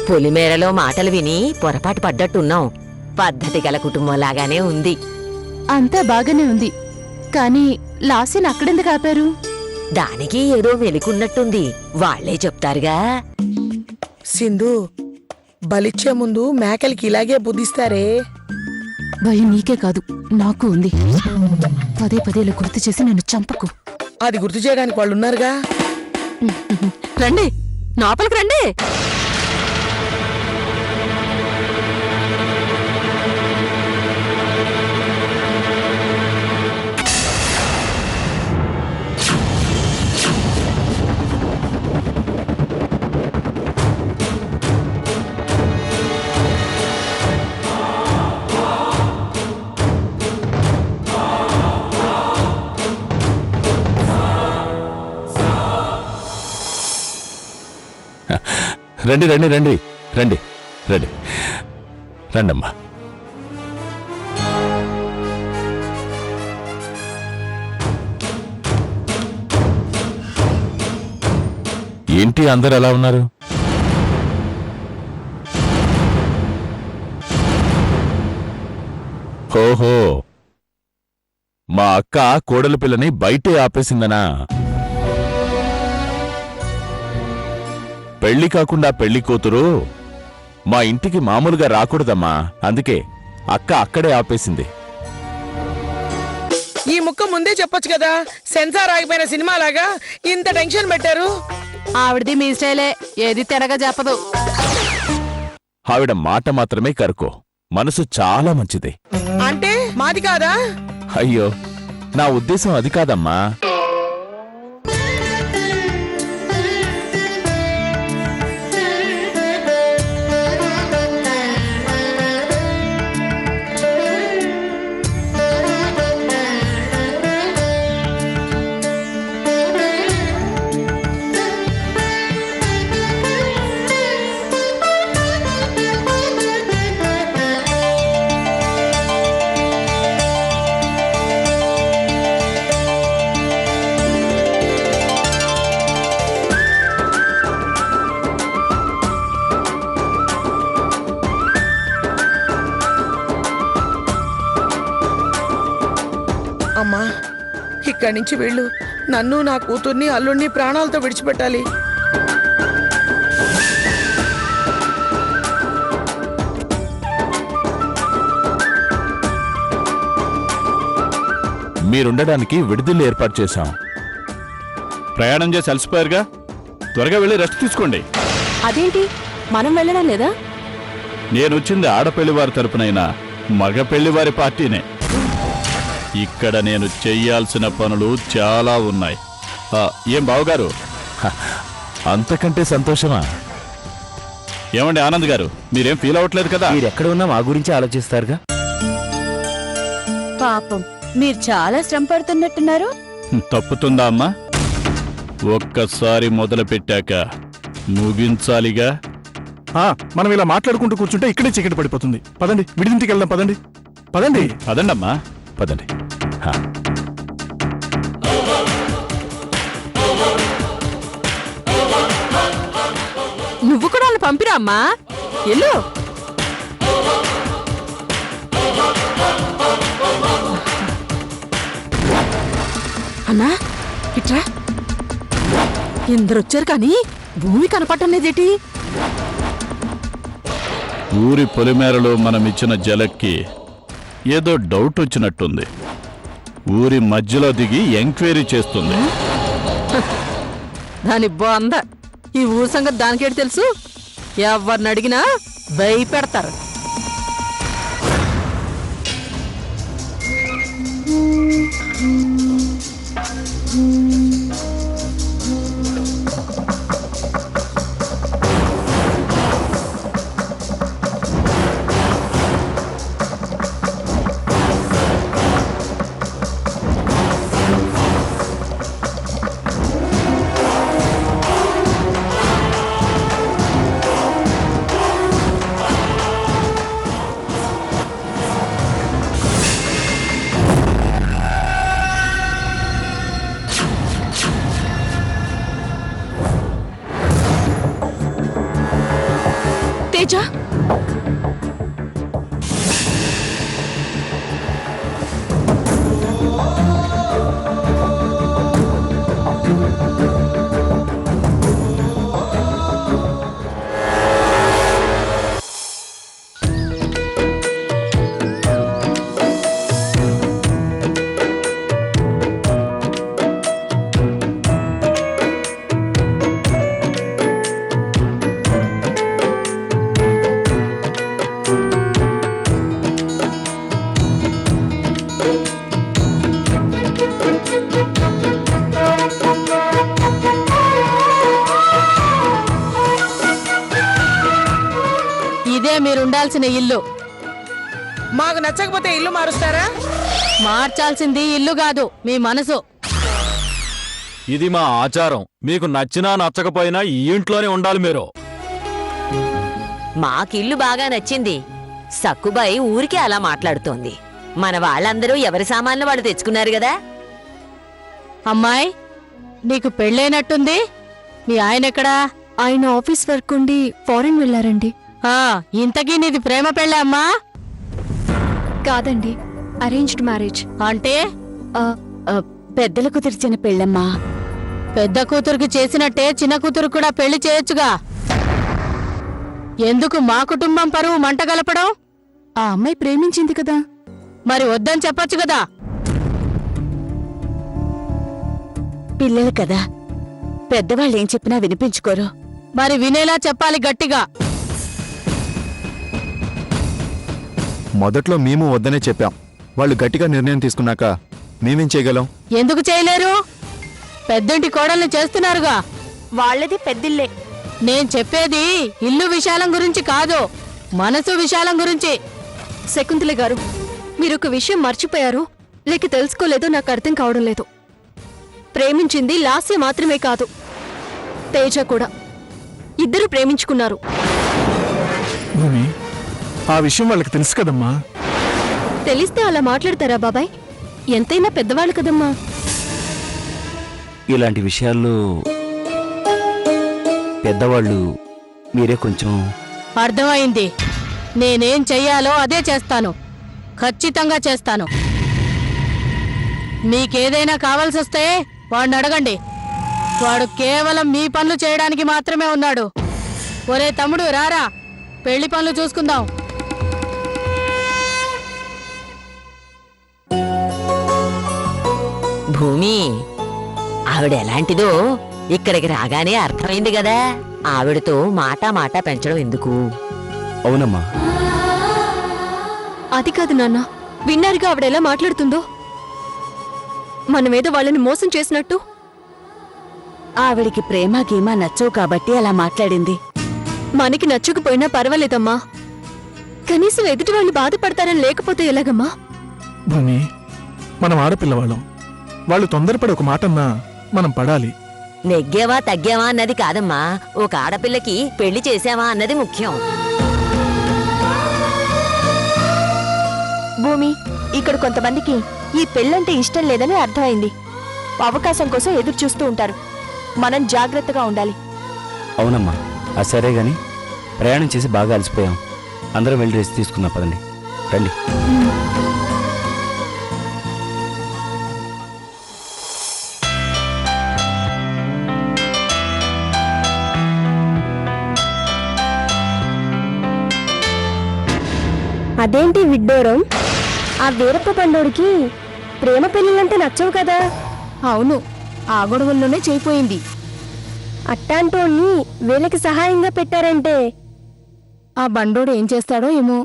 పొలిమేరలో మాటలు విని పొరపాటు పడ్డట్టున్నాం. పద్ధతి గల కుటుంబంలాగానే ఉంది. అంతా బాగానే ఉంది, కానీ లాస్యని అక్కడెందుకు ఆపారు? దానికి ఏదో వెలికున్నట్టుంది, వాళ్లే చెప్తారుగా. సింధు, బలిచ్చే ముందు మేకలకి ఇలాగే బుద్ధిస్తారే. భయం నీకే కాదు, నాకు ఉంది. పదే పదేలా గుర్తు చేసి నన్ను చంపకు. అది గుర్తు చేయడానికి వాళ్ళు ఉన్నారుగా. రండి, లోపలికి రండి. రండి రండి రండి రండి రండి రండమ్మా. ఏంటి అందరు ఎలా ఉన్నారు? ఓహో, మా అక్క కోడలి పిల్లని బయటే ఆపేసిందనా? పెళ్లి కాకుండా పెళ్లి కూతురు మా ఇంటికి మామూలుగా రాకూడదమ్మా, అందుకే అక్క అక్కడే ఆపేసింది. ఈ ముక్క ముందే చెప్పొచ్చు కదా. సెన్సార్ ఆగిపోయిన సినిమా లాగా ఇంత టెన్షన్ పెట్టారు. ఆవిడది మీ స్టైలే, ఏది తెరగా చెప్పదు. ఆవిడ మాట మాత్రమే కరుకో, మనసు చాలా మంచిది. అంటే మాది కాదా? అయ్యో, నా ఉద్దేశం అది కాదమ్మా. అమ్మా, ఇక్కడి నుంచి వెళ్ళు. నన్ను, నా కూతుర్ని, అల్లుణ్ణి ప్రాణాలతో విడిచిపెట్టాలి. మీరుండడానికి విడుదల ఏర్పాటు చేశాం. ప్రయాణం చేసి అలసిపోయారుగా, త్వరగా వెళ్ళి రెస్ట్ తీసుకోండి. అదేంటి, మనం వెళ్ళడం లేదా? నేనొచ్చింది ఆడపెళ్లివారి తరపునైనా మగ పెళ్లివారి పార్టీనే. ఇక్కడ నేను చెయ్యాల్సిన పనులు చాలా ఉన్నాయి. ఏం బావగారు? అంతకంటే సంతోషమా? ఏమండి ఆనంద్ గారు, మీరేం ఫీల్ అవ్వట్లేదు కదా? మీరెక్కడ ఉన్నా మా గురించి ఆలోచిస్తారుగా. పాపం, మీరు చాలా శ్రమ పడుతున్నట్టున్నారు. తప్పుతుందా అమ్మా? ఒక్కసారి మొదలు పెట్టాక ముగించాలిగా. మనం ఇలా మాట్లాడుకుంటూ కూర్చుంటే ఇక్కడే చీకటి పడిపోతుంది. పదండి, విడింటికి వెళ్దాం. పదండి పదండి పదండమ్మా, పదండి. నువ్వు కూడా వాళ్ళు పంపిరా అమ్మా, ఎల్లు. అన్నా ఇట్రా. ఎందరొచ్చారు కానీ భూమి కనపడటం లేదేటి? ఊరి పొలిమేరలో మనమిచ్చిన జలక్కి ఏదో డౌట్ వచ్చినట్టుంది. ఊరి మధ్యలో దిగి ఎంక్వైరీ చేస్తుంది. దాని బొంద, ఈ ఊరు సంగతి దానికేటి తెలుసు? ఎవరిని అడిగినా భయపెడతారు. ఉండాల్సిన ఇల్లు. మాకు నచ్చకపోతే ఇల్లు మారుస్తారా? మార్చాల్సింది ఇల్లు కాదు, మీ మనసు. ఇది మా ఆచారం. మీకు నచ్చినా నచ్చకపోయినా ఈ ఇంట్లోనే ఉండాలి మీరు. మాకిల్లు బాగా నచ్చింది. సక్కుబాయి ఊరికే అలా మాట్లాడుతోంది. మన వాళ్ళందరూ ఎవరి సామాన్లు వాళ్ళు తెచ్చుకున్నారు గదా. అమ్మాయి, నీకు పెళ్ళైనట్టుంది. మీ ఆయనెక్కడా? ఆయన ఆఫీస్ వర్క్ ఉండి ఫారెన్ వెళ్లారండి. ఇంతకీ నీది ప్రేమ పెళ్ళా అమ్మా? కాదండి, అరేంజ్డ్ మ్యారేజ్. అంటే పెద్దలకు తెరిచిన పెళ్ళమ్మా. పెద్ద కూతురికి చేసినట్టే చిన్న కూతురు కూడా పెళ్లి చేయొచ్చుగా. ఎందుకు మా కుటుంబం పరువు మంట గలపడం? ఆ అమ్మాయి ప్రేమించింది కదా. మరి వద్దని చెప్పొచ్చు కదా. పిల్లలు కదా, పెద్దవాళ్ళు ఏం చెప్పినా వినిపించుకోరు. మరి వినేలా చెప్పాలి గట్టిగా. మొదట్లో మేము వద్దనే చెప్పాం. వాళ్ళు గట్టిగా నిర్ణయం తీసుకున్నాక మేమేం చేయగలం? ఎందుకు చేయలేరు? పెద్దింటి కోడల్ని చేస్తున్నారుగా. వాళ్ళది పెద్దిల్లే. నేను చెప్పేది ఇల్లు విశాలం గురించి కాదు, మనసు విశాలం గురించి. శకుంతల గారు, మీరొక విషయం మర్చిపోయారు, లేక తెలుసుకోలేదో నాకు అర్థం కావడం లేదు. ప్రేమించింది లాస్య మాత్రమే కాదు, తేజ కూడా. ఇద్దరు ప్రేమించుకున్నారు. భూమి, ఆ విషయం వాళ్ళకి తెలుసు కదమ్మా. తెలిస్తే అలా మాట్లాడతారా బాబాయ్? ఎంతైనా పెద్దవాళ్ళు కదమ్మా. ఇలాంటి విషయాల్లో పెద్దవాళ్ళు మీరే కొంచెం. అర్థమైంది. నేనేం చెయ్యాలో అదే చేస్తాను, ఖచ్చితంగా చేస్తాను. మీకేదైనా కావాల్సొస్తే వాడిని అడగండి. వాడు కేవలం మీ పనులు చేయడానికి మాత్రమే ఉన్నాడు. ఒరే తమ్ముడు, రారా, పెళ్లి పనులు చూసుకుందాం. భూమి, ఆవిడ ఎలాంటిదో ఇక్కడికి రాగానే అర్థమైంది గదా. ఆవిడతో మాట పెంచడం ఎందుకు? అవునమ్మా. అది కాదు నాన్న, విన్నారుగా ఆవిడెలా మాట్లాడుతుందో. మనమేదో వాళ్ళని మోసం చేసినట్టు. ఆవిడికి ప్రేమ గీమా నచ్చవు కాబట్టి అలా మాట్లాడింది. మనకి నచ్చకపోయినా పర్వాలేదమ్మా, కనీసం ఎదుటి వాళ్ళు బాధపడతారని లేకపోతే ఎలాగమ్మా? భూమి, మనం ఆడపిల్లవాళ్ళం. వాళ్ళు తొందరపడి ఒక మాట అన్నా మనం పడాలి. నెగ్గావా తగ్గావా అన్నది కాదమ్మా, ఒక ఆడపిల్లకి పెళ్లి చేసావా అన్నది ముఖ్యం. భూమి, ఇక్కడ కొంతమందికి ఈ పెళ్ళంటే ఇష్టం లేదని అర్థమైంది. అవకాశం కోసం ఎదురు చూస్తూ ఉంటారు. మనం జాగ్రత్తగా ఉండాలి. అవునమ్మా, అది సరే గాని ప్రయాణం చేసి బాగా అలసిపోయాం. అందరం వెళ్ళి రెస్ట్ తీసుకుందాం, పదండి. రండి. అదేంటి విడ్డూరం? ఆ వీరప్ప పండోడికి ప్రేమ పెళ్ళిళ్ళంటే నచ్చవు కదా. అవును, ఆ గొడవల్లోనే చేయిపోయింది. అట్టాంటోన్ని వీళ్ళకి సహాయంగా పెట్టారంటే ఆ బండోడు ఏం చేస్తాడో ఏమో.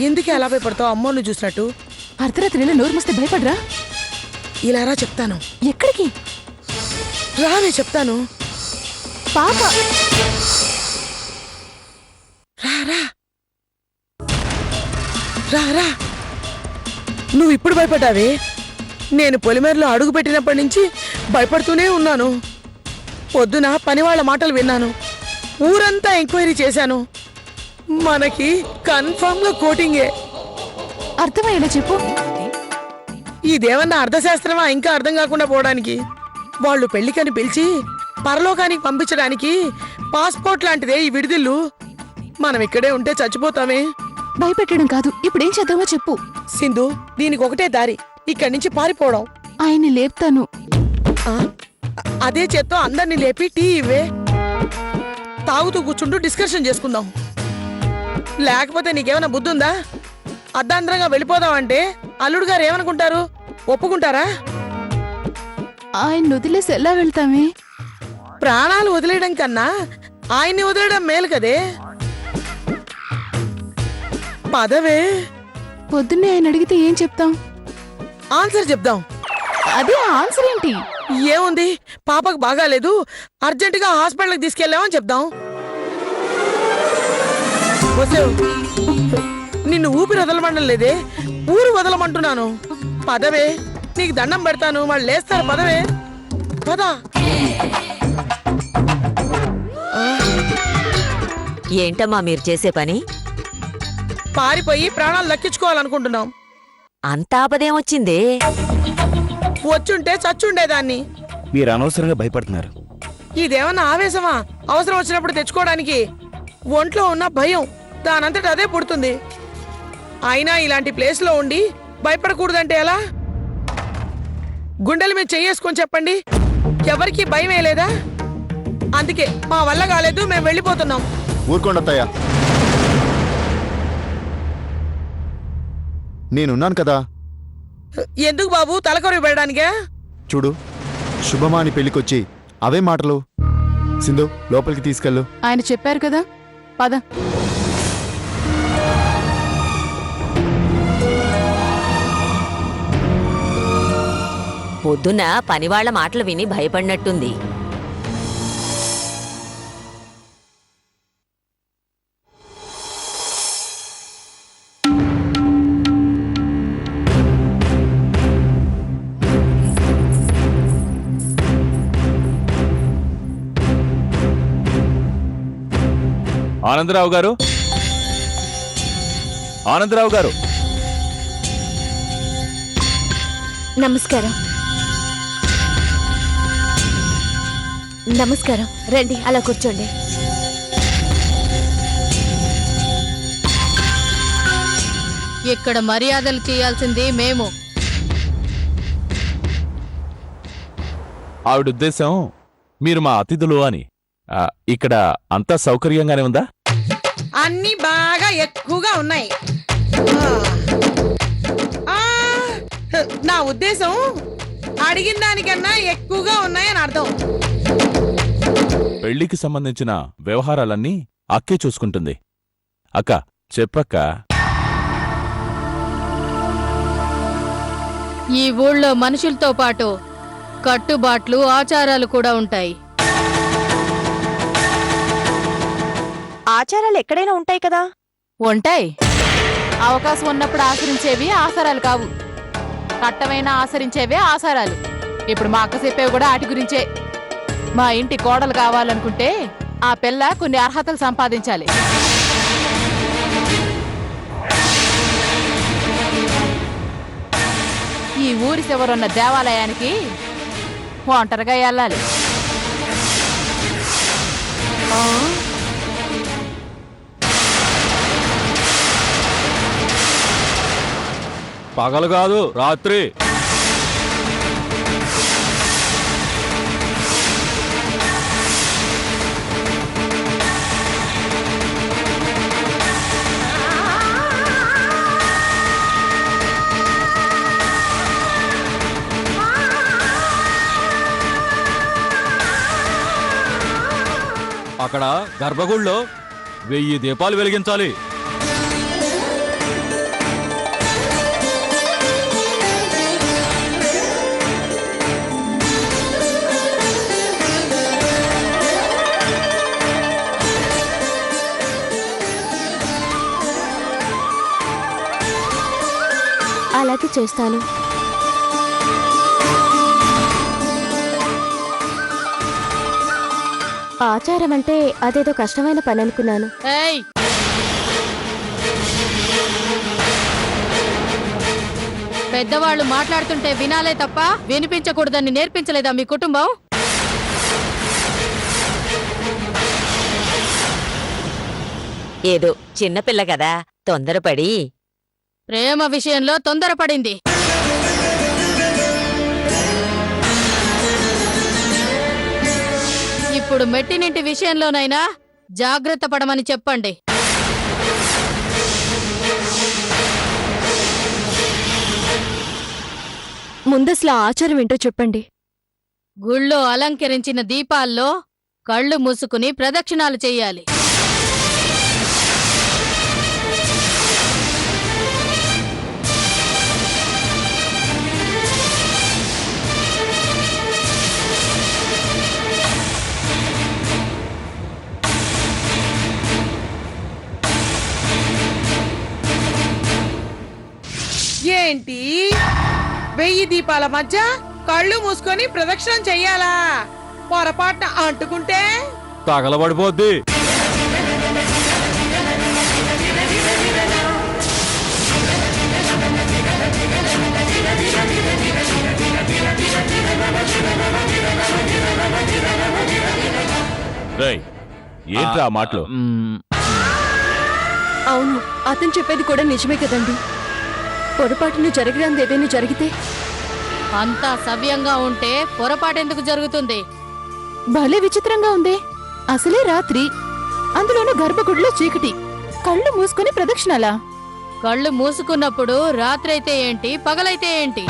ఎందుకే అలా భయపడతావు? అమ్మోళ్ళు చూసినట్టు. అర్ధరాత్రిలో నోరు మస్తే భయపడరా? ఇలా రా చెప్తాను. ఎక్కడికి రావే చెప్తాను. పాప రా రా. రా రా నువ్వు ఇప్పుడు భయపడ్డావే. నేను పొలిమేరలో అడుగు పెట్టినప్పటి నుంచి భయపడుతూనే ఉన్నాను. పొద్దున పనివాళ్ల మాటలు విన్నాను, ఊరంతా ఎంక్వైరీ చేశాను. మనకి కన్ఫర్మ్ గా కోటింగే. అర్థమయ్యేలా చెప్పు. ఇదేమన్నా అర్థశాస్త్రమా ఇంకా అర్థం కాకుండా పోవడానికి? వాళ్ళు పెళ్లికని పిలిచి పరలోకానికి పంపించడానికి పాస్పోర్ట్ లాంటిదే ఈ విడిదిల్లు. మనం ఇక్కడే ఉంటే చచ్చిపోతామే. భయపెట్టడం కాదు, ఇప్పుడేం చేద్దామో చెప్పు. సింధు, దీనికి ఒకటే దారి, ఇక్కడి నుంచి పారిపోవడం. ఆయన్ని లేపుతాను. ఆ, అదే చేత్తో అందరినీ లేపి టీ ఇవ్వే. తాగుతూ కూర్చుంటూ డిస్కషన్ చేసుకుందాం. లేకపోతే నీకేమైనా బుద్ధి ఉందా? అర్ధాంతరంగా వెళ్ళిపోదామంటే అల్లుడు గారు ఏమనుకుంటారు? ఒప్పుకుంటారా? ఆయన వదిలేసి ఎలా వెళ్తామే? ప్రాణాలు వదిలేయడం కన్నా ఆయన్ని వదిలేయడం మేలు కదే. పదవే. పొద్దున్నే ఆయన అడిగితే ఏం చెప్తాం? ఆన్సర్ చెప్దాం. అదే ఆన్సర్ ఏంటి? ఏముంది, పాపకు బాగాలేదు, అర్జెంటుగా హాస్పిటల్కి తీసుకెళ్ళామని చెప్దాం. వసేవ్, నిన్ను ఊపిరి వదలమండం లేదే, ఊరు వదలమంటున్నాను. పదవే, నీకు దండం పెడతాను, వాళ్ళు లేస్తారు. పదవే, పద. ఏంటమ్మా మీరు చేసే పని? పారిపోయి ప్రాణాలు దక్కించుకోవాలనుకుంటున్నాం. అంత ఆపదేమొచ్చిందే? వచ్చుంటే చచ్చుండేదాన్ని. మీరు అనవసరంగా భయపడుతున్నారు. ఇదేమన్నా ఆవేశమా? అవసరం వచ్చినప్పుడు తెచ్చుకోవడానికి. ఒంట్లో ఉన్న భయం దానంతట అదే పుడుతుంది. అయినా ఇలాంటి ప్లేస్లో ఉండి భయపడకూడదంటే ఎలా? గుండెల మీద చెయ్యేసుకొని చెప్పండి, ఎవరికి భయం వేయలేదా? అందుకే మా వల్ల కాలేదు, మేము వెళ్ళిపోతున్నాం. ఊరుకోండత్తయ్య, నేనున్నాను కదా. ఎందుకు బాబు, తలకొరి పెట్టడానికే? చూడు, శుభమాని పెళ్లికొచ్చి అవే మాటలు. సింధు, లోపలికి తీసుకెళ్ళు. ఆయన చెప్పారు కదా, పద. పొద్దున పనివాళ్ల మాటలు విని భయపడినట్టుంది. ఆనందరావు గారు, ఆనందరావు గారు. నమస్కారం. నమస్కారం, రండి అలా కూర్చోండి. ఇక్కడ మర్యాదలు చేయాల్సింది మేము. ఆవిడ ఉద్దేశం మీరు మా అతిథులు అని. ఇక్కడ అంతా సౌకర్యంగానే ఉందా? అన్ని బాగా ఎక్కువగా ఉన్నాయి. ఆ, నా ఉద్దేశం అడిగిన దానికన్నా ఎక్కువగా ఉన్నాయని అర్థం. పెళ్లికి సంబంధించిన వ్యవహారాలన్నీ అక్కే చూసుకుంటుంది. అక్క చెప్పక్క. ఈ ఊళ్ళో మనుషులతో పాటు కట్టుబాట్లు, ఆచారాలు కూడా ఉంటాయి. ఆచారాలు ఎక్కడైనా ఉంటాయి కదా. ఉంటాయి. అవకాశం ఉన్నప్పుడు ఆచరించేవి ఆచారాలు కావు, కట్టమైనా ఆచరించేవే ఆచారాలు. ఇప్పుడు మా అక్క చెప్పేవి కూడా వాటి గురించే. మా ఇంటి కోడలు కావాలనుకుంటే ఆ పిల్ల కొన్ని అర్హతలు సంపాదించాలి. ఈ ఊరి చివరున్న దేవాలయానికి ఒంటరిగా వెళ్ళాలి. పగలు కాదు, రాత్రి. అక్కడ గర్భగుడిలో 1000 దీపాలు వెలిగించాలి. అయితే చేస్తాను. ఆచారం అంటే అదేదో కష్టమైన పని అనుకున్నాను. ఏయ్, పెద్దవాళ్ళు మాట్లాడుతుంటే వినాలే తప్ప వినిపించకూడదని నేర్పించలేదా మీ కుటుంబం? ఏదో చిన్నపిల్ల కదా తొందరపడి. ప్రేమ విషయంలో తొందరపడింది. ఇప్పుడు మెట్టినింటి విషయంలోనైనా జాగ్రత్త పడమని చెప్పండి. ముందసలు ఆ ఆచారం ఏంటో చెప్పండి. గుళ్ళో అలంకరించిన దీపాల్లో కళ్ళు మూసుకుని ప్రదక్షిణాలు చెయ్యాలి. ఏంటి 1000 దీపాల మధ్య కళ్ళు మూసుకొని ప్రదక్షిణం చెయ్యాలా? పొరపాటున అంటుకుంటే తగలబడిపోద్ది. రేయ్, ఏంట్రా ఆ మాటలు? అవును, అతను చెప్పేది కూడా నిజమే కదండి. పొరపాటును జరగడానికి ఏదైనా జరిగితే అంతా సవ్యంగా ఉంటే పొరపాటెందుకు జరుగుతుంది? భలే విచిత్రంగా ఉంది. అసలే రాత్రి, అందులోనూ గర్భగుడిలో చీకటి, కళ్ళు మూసుకుని ప్రదక్షిణాలా? కళ్ళు మూసుకున్నప్పుడు రాత్రైతే ఏంటి, పగలైతే ఏంటి?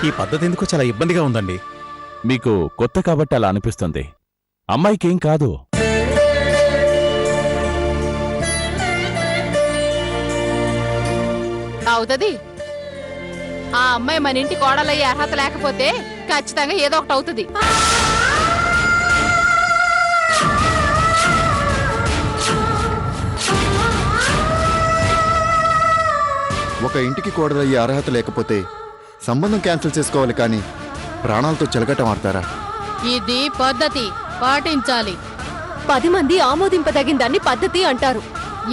ఈ పద్ధతి ఎందుకో చాలా ఇబ్బందిగా ఉందండి. మీకు కొత్త కాబట్టి అలా అనిపిస్తుంది. అమ్మాయికేం కాదు. అవుతది. ఆ అమ్మాయి మన ఇంటి కోడలయ్యే అర్హత లేకపోతే ఖచ్చితంగా ఏదో ఒకటి అవుతుంది. ఒక ఇంటికి కోడలయ్యే అర్హత లేకపోతే సంబంధం క్యాన్సిల్ చేసుకోవాలి కానీ ప్రాణాలతో చెలగటం ఆడతారా? ఇది పద్ధతి, పాటించాలి. 10 మంది ఆమోదింపదగిన దాన్ని పద్ధతి అంటారు.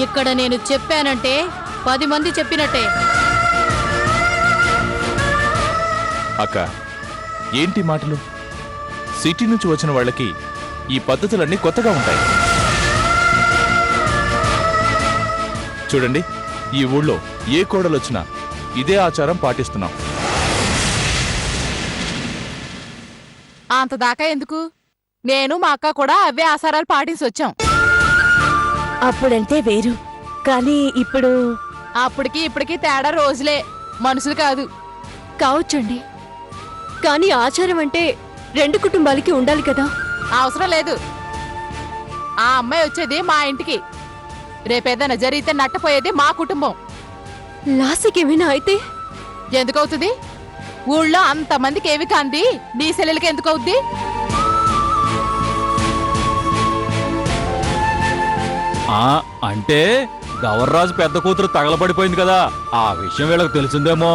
ఇక్కడ నేను చెప్పానంటే 10 మంది చెప్పినట్టే. అక్క, ఏంటి మాటలు? సిటీ నుంచి వచ్చిన వాళ్ళకి ఈ పద్ధతులన్నీ కొత్తగా ఉంటాయి. చూడండి, ఈ ఊళ్ళో ఏ కోడలొచ్చినా ఇదే ఆచారం పాటిస్తున్నాం. అంత దాకా ఎందుకు? నేను మా అక్క కూడా అవే ఆచారాలు పాటించి వచ్చాం. అప్పుడంటే వేరు, కానీ ఇప్పుడు అప్పటికి ఇప్పటికి తేడా రోజులే, మనుషులు కాదు. కావచ్చండి, కానీ ఆచారం అంటే 2 కుటుంబాలకి ఉండాలి కదా. అవసరం లేదు. ఆ అమ్మాయి వచ్చేది మా ఇంటికి, రేపేదైనా జరిగితే నట్టపోయేది మా కుటుంబం. లాస్యకేమైనా అయితే ఎందుకవుతుంది? ఊళ్ళో అంతమందికి ఏమి కాంది నీ సెల్లెలకి ఎందుకు అవుద్ది? అంటే గవర్రాజు పెద్ద కూతురు తగలబడిపోయింది కదా, ఆ విషయం వీళ్ళకి తెలిసిందేమో.